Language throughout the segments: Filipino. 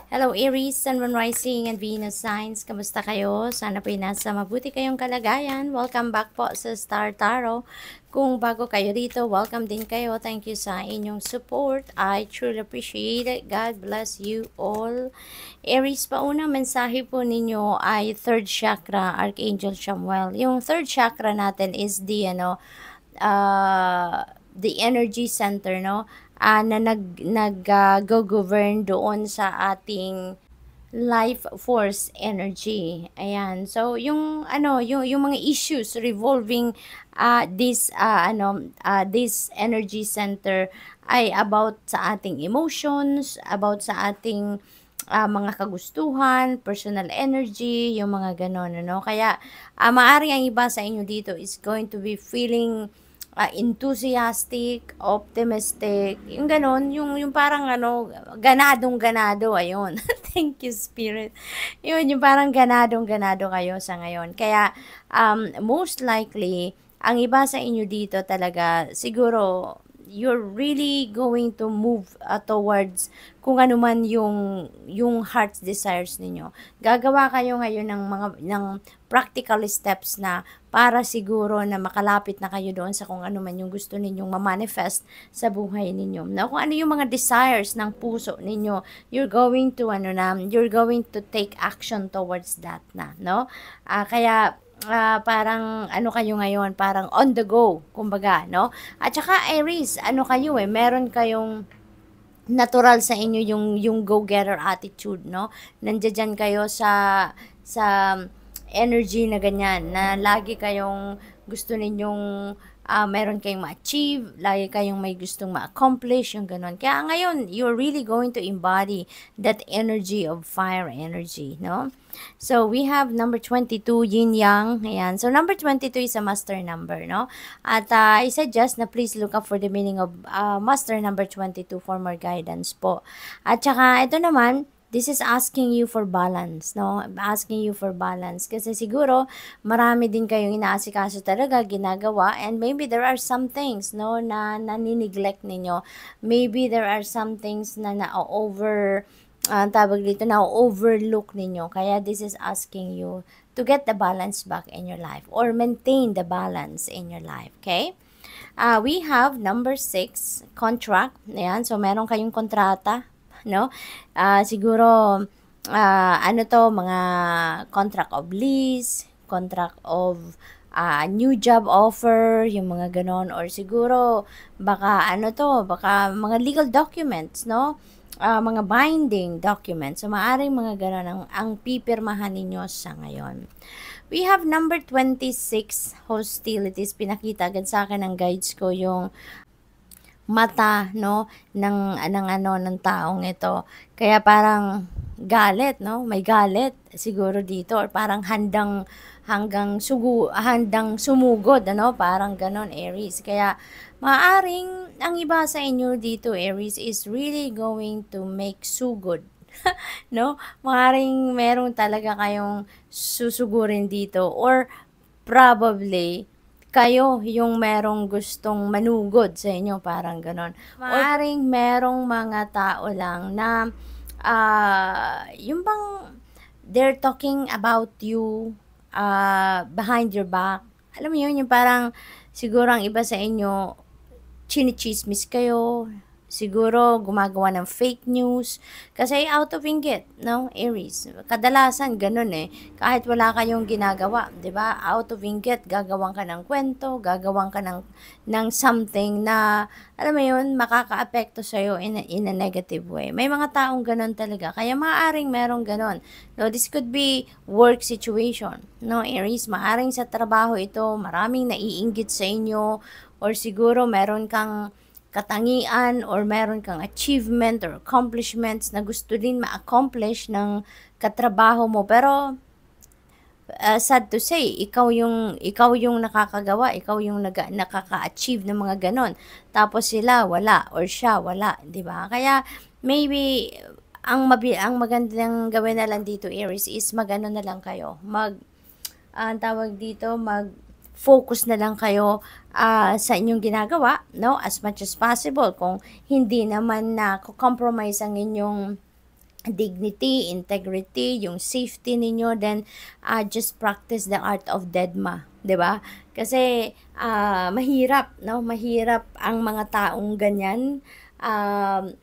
Hello Aries, Sun, Moon, Rising, and Venus signs. Kamusta kayo? Sana po'y nasa mabuti kayong kalagayan. Welcome back po sa Star Tarot. Kung bago kayo dito, welcome din kayo. Thank you sa inyong support. I truly appreciate it. God bless you all. Aries, paunang mensahe po ninyo ay third chakra, Archangel Samuel. Yung third chakra natin is the energy center, no? Na go-govern doon sa ating life force energy. Ayan. So, yung mga issues revolving this energy center ay about sa ating emotions, about sa ating mga kagustuhan, personal energy, yung mga ganon, ano. Kaya, maaari ang iba sa inyo dito is going to be feeling enthusiastic, optimistic, yung ganon, yung parang ganadong-ganado, ayun. Thank you, Spirit. Yung parang ganadong-ganado kayo sa ngayon. Kaya, most likely, ang iba sa inyo dito talaga, siguro, you're really going to move towards kung ano man yung heart's desires ninyo. Gagawa kayo ngayon ng practical steps na para siguro na makalapit na kayo doon sa kung ano man yung gusto ninyong ma-manifest sa buhay ninyo. Na kung ano yung mga desires ng puso ninyo, you're going to take action towards that na, no? Kaya parang ano kayo ngayon, parang on the go, kumbaga, no? At saka Aries, kayo meron kayong natural sa inyo yung go-getter attitude, no? Nandiyan kayo sa energy na ganyan, na lagi kayong gusto ninyong meron kayong ma-achieve, lagi kayong may gustong ma-accomplish, yung ganon. Kaya ngayon, you're really going to embody that energy of fire energy, no? So, we have number 22, yin-yang. Ayan. So, number 22 is a master number, no? At I suggest na please look up for the meaning of master number 22 for more guidance po. At saka, ito naman, this is asking you for balance, no? Asking you for balance. Kasi siguro, marami din kayong inaasikaso talaga, ginagawa, and maybe there are some things, no, na nani-neglect ninyo. Maybe there are some things na na-overlook ninyo. Kaya this is asking you to get the balance back in your life or maintain the balance in your life, okay? We have number 6, contract. Ayan, so meron kayong kontrata, no? Siguro, mga contract of lease, contract of new job offer, yung mga ganon, or siguro, baka mga legal documents, no? Mga binding documents. So, maaring mga ganon ang pipirmahan ninyo sa ngayon. We have number 26, hostilities. Pinakita agad sa akin ng guides ko yung mata, no, ng taong ito. Kaya parang galit, no? May galit siguro dito, or parang handang sumugod, ano? Parang ganon, Aries. Kaya maaring ang iba sa inyo dito, Aries, is really going to make sugod. No? Maaring meron talaga kayong susugurin dito, or probably kayo yung merong gustong manugod sa inyo, parang ganon. Maaring merong mga tao lang na yung bang they're talking about you behind your back. Alam mo yun, yung parang siguro ang iba sa inyo, chinichismis kayo, siguro gumagawa ng fake news, kasi out of inggit, no, Aries. Kadalasan ganun kahit wala kayong ginagawa, 'di ba? Out of inggit, gagawan ka ng kwento, gagawan ka ng something na, alam mo yun, makakaapekto sa'yo in a negative way. May mga taong ganun talaga, kaya maaaring merong ganun. No, this could be work situation, no, Aries. Maaaring sa trabaho ito, maraming naiinggit sa inyo, or siguro meron kang katangian or meron kang achievement or accomplishments na gusto din ma-accomplish ng katrabaho mo, pero sad to say, ikaw yung nakakagawa, ikaw yung nakaka-achieve ng mga ganon, tapos sila wala, or siya wala, 'di ba? Kaya maybe ang magandang gawin na lang dito, Aries, is magano na lang kayo, tawag dito, focus na lang kayo sa inyong ginagawa, no, as much as possible. Kung hindi naman na compromise ang inyong dignity, integrity, yung safety ninyo, then just practice the art of Dedma, 'di ba? Kasi mahirap, no? Mahirap ang mga taong ganyan. Um,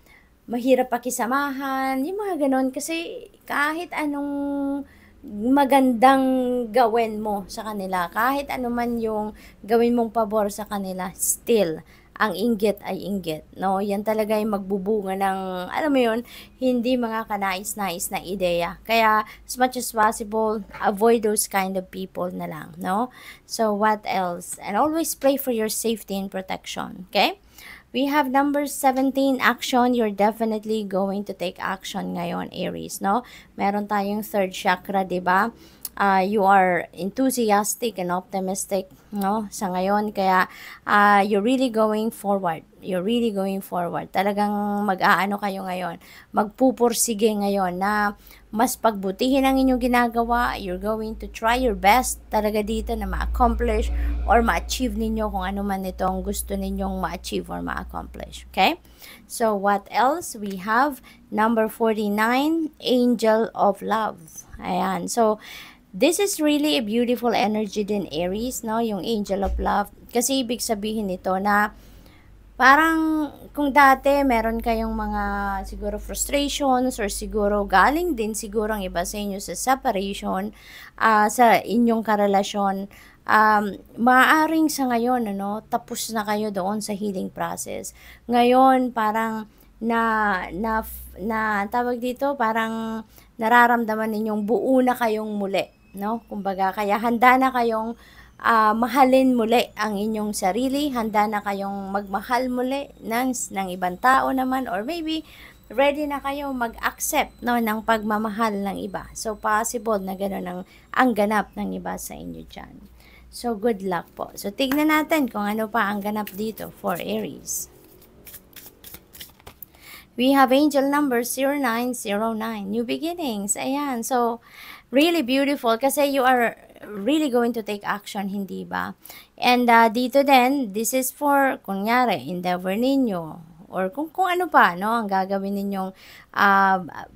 Mahirap pakisamahan, yung mga ganon. Kasi kahit anong magandang gawin mo sa kanila, kahit ano man yung gawin mong pabor sa kanila, still, ang inggit ay inggit, no? Yan talaga yung magbubunga ng, alam mo yun, hindi mga kanais-nais na ideya. Kaya, as much as possible, avoid those kind of people na lang, no? So, what else? And always pray for your safety and protection, okay? We have number 17, action. You're definitely going to take action ngayon, Aries, no? Meron tayong third chakra, di ba? You are enthusiastic and optimistic, no? Sa ngayon, kaya you're really going forward. You're really going forward. Talagang mag-aano kayo ngayon. Magpupursige ngayon na mas pagbutihin ang inyong ginagawa. You're going to try your best talaga dito na ma-accomplish or ma-achieve ninyo kung ano man itong gusto ninyong ma-achieve or ma-accomplish. Okay? So, what else? We have number 49, Angel of Love. Ayan. So, this is really a beautiful energy din, Aries, no? Yung Angel of Love. Kasi ibig sabihin nito na parang kung dati meron kayong mga siguro frustrations or siguro galing din siguro ang iba sa inyo sa separation, sa inyong karelasyon, maaaring sa ngayon, ano, tapos na kayo doon sa healing process. Ngayon, parang na, na tawag dito, parang nararamdaman ninyong buo na kayong muli, no? Kumbaga, kaya handa na kayong mahalin muli ang inyong sarili, handa na kayong magmahal muli ng ibang tao naman, or maybe ready na kayo mag-accept, no, ng pagmamahal ng iba. So, possible na gano'n ang ganap ng iba sa inyo dyan. So, good luck po. So, tignan natin kung ano pa ang ganap dito for Aries. We have angel number 0909, new beginnings. Ayan. So, really beautiful kasi you are really going to take action, hindi ba? And dito din, this is for, kunyari, endeavor ninyo or kung ano pa, no, ang gagawin ninyong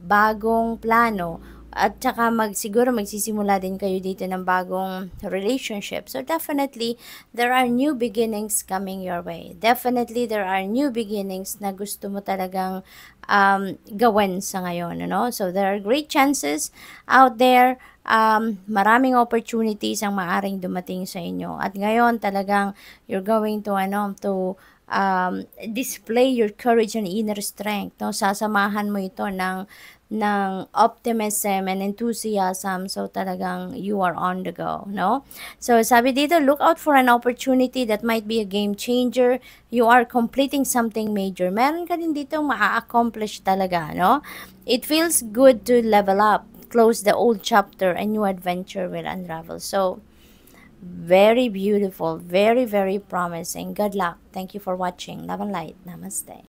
bagong plano. At saka siguro magsisimula din kayo dito ng bagong relationship. So definitely, there are new beginnings coming your way. Definitely, there are new beginnings na gusto mo talagang gawin sa ngayon. Ano? So there are great chances out there. Maraming opportunities ang maaring dumating sa inyo. At ngayon talagang you're going to display your courage and inner strength, no? Sasamahan mo ito ng optimism and enthusiasm. So talagang you are on the go, no? So sabi dito, look out for an opportunity that might be a game changer. You are completing something major. Meron ka din dito ma-accomplish talaga, no? It feels good to level up, close the old chapter, and new adventure will unravel. So very beautiful, very, very promising. Good luck. Thank you for watching. Love and light. Namaste.